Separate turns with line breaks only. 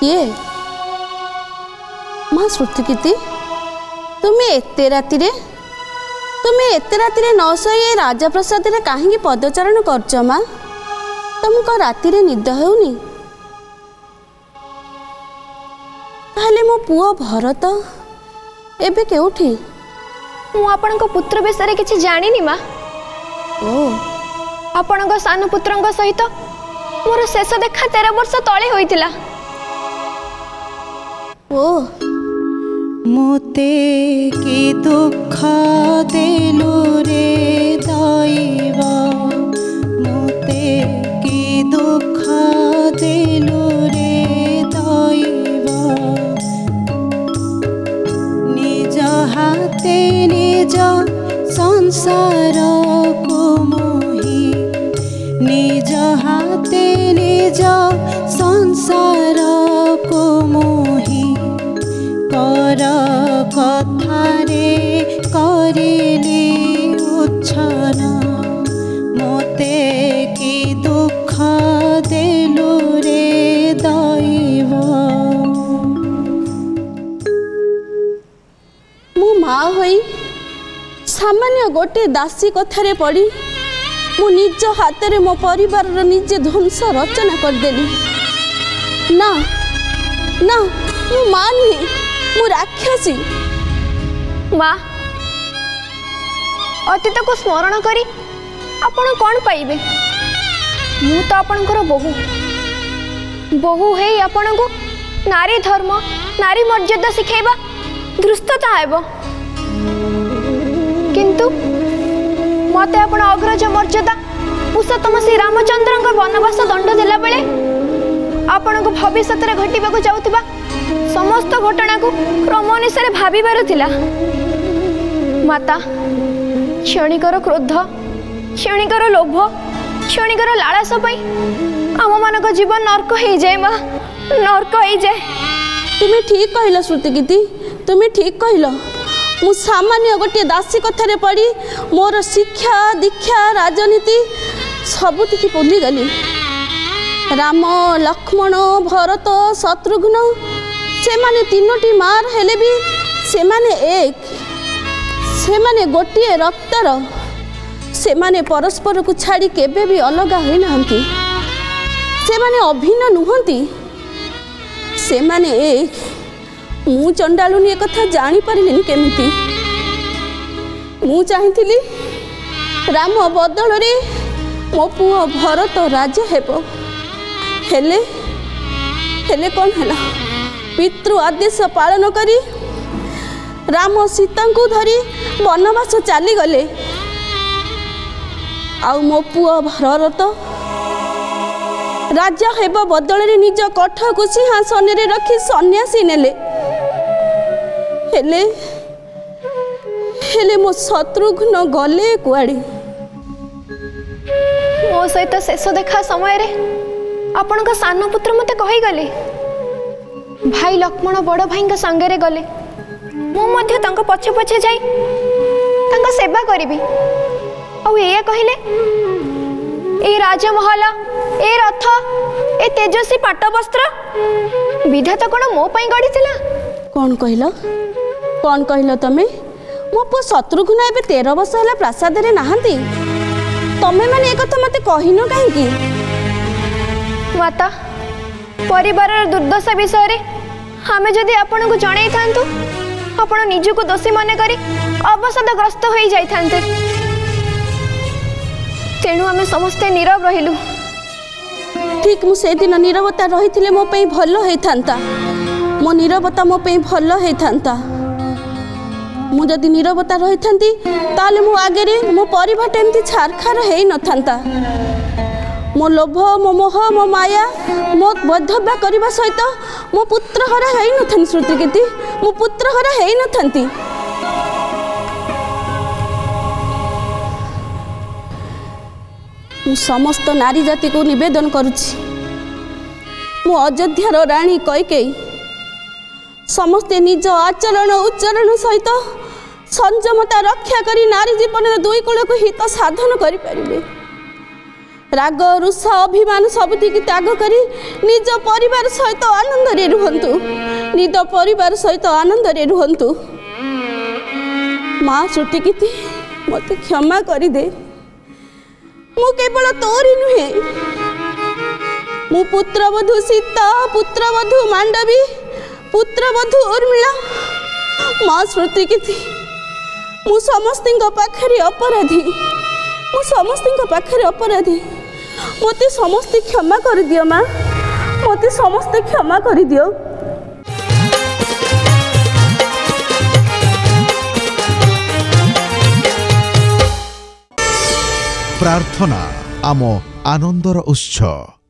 किए माँ श्रुतिकीर्ति तुम्हें एते राति न शोई राजप्रसाद रे कहीं पदचारण करछ माँ तुमको राति निद होनी ताहले मो पुओ भरत एबे केउठी
मु आपण पुत्र विषय किसी जानी माँ
ओ
आपण सान पुत्र सहित मोर शेष देखा 13 वर्ष तले होइतिला
ओ
मोते की दुख देलु रे दैवा मोते की दुख देलु रे दैवा निज हाथे निज संसार को मोही निज हाथे निज संसार को मोही कर कथारे करिली उच्छन मोते की दुख देलु रे दैव
मु माँ होई सामान्य गोटे दासी कथारे पड़ी मु निज हाथ में मो परिवार निजे ध्वंस रचना करदेली ना ना मु माँ नुहे मु राक्षसी
माँ अतीत को स्मरण करी आपण कौन पाइबे मु तो आपणकर बहु बहु है आपण को नारी धर्म नारी मर्यादा शिखेबा दृष्टता हेब किंतु मते आपण अग्रज मर्यादा पुरुषोत्तम श्री रामचंद्र वनवास दंड दिला बेले आपण को भविष्य में घटवा जाऊा समस्त घटना को क्रम अनुसार भाविबार थिला माता क्षणिकर क्रोध क्षणिकर लोभ क्षणिकर लालसा आम मान जीवन नर्क हो जाए माँ नर्क हो जाए
तुम्हें ठीक कहल श्रुतिकीर्ति तुम्हें ठीक कहल मु सामान्य गोटे दासी कथारे पड़ी मोर शिक्षा दीक्षा राजनीति सबुति भूली गली राम लक्ष्मण भरत शत्रुघ्न से माने तीनोटी मार हेले भी से माने एक से माने गोटे रक्तर से माने परस्पर को छाड़ी केबे भी अलग होई नांती से माने अभिन्न नुहंती से माने एक मु चंडालुनी एक कथा जानी परिलिनी केमिति मु चाहती राम बदल रे मो पुओ भरत राजा हेबो हेले हेले कौन है पितृ आदेश पालन करी राम सीता को धरी वनवास चली गले आउ मो पुओ भरत राजा हेबा बदल रे निज कठ को सिंहासन रे रखी सन्यासी नेले हेले हेले मो शत्रुघ्न गले कुआड़े
मो सहित शेष देखा समय रे आपण का सान पुत्र मते कहि गले भाई लक्ष्मण बड़ भाई संगे रे गले मु मध्य तंक पछे पछे जाई तंक सेवा करिबी आ ये कहले ए राजमहल ए रथ ए तेजस्वी पाट वस्त्र विधाता कोन मो पई गढितिला
कौन कहल तमे मो पु शत्रुघ्न एबे 13 वर्ष होला प्रासाद रे नाहंती तमे माने एक कथा मते कहिनो काहेकी
माता परिवार दुर्दशा विषय रे हमें जदि आपण को जणाई थांतु आपण निजु को दोषी माने करी अवसादग्रस्त होई जाई थांते तेणु आमे समस्ते नीरव रहिलु
ठीक मु से दिन नीरवता रहिथिले मो पई भलो हेई थांता मो नीरवता मो पई भलो हेई थांता मु जदि नीरवता रही थांती ताले मो आगे रे मो परिवार एमती छारखार हेई न थांता मो लोभ मो मोह मो माया मो बद्धव्या करबा सहित मो पुत्र हरा हेई न थांती श्रुतिकीर्ति मो पुत्र हरा हेई न थांती मु समस्त नारी जाति को निवेदन करुछि मु अयोध्यार रानी कैकेयी समस्ते निज आचरण उच्चारण सहित संयमता रक्षा करी नारी जीवन दुई कूल को हित साधन करें राग रुषा अभिमान सबुतिक त्याग करी निज परिवार सहित आनंद रे रुहंतु निज परिवार सहित आनंद रे रुहंतु। माँ श्रुतिकीर्ति मत क्षमा कर दे। मु केवल तोरी नुहे मु पुत्रवधू सीता पुत्रवधू मांडवी पुत्रवधू उर्मिला माँ श्रुतिकीर्ति मु समस्त पाखरे अपराधी मु समस्त पाखरे अपराधी मते समस्त क्षमा कर दियो माँ मते समस्त क्षमा कर दियो।
प्रार्थना आम आनंदर उत्सव।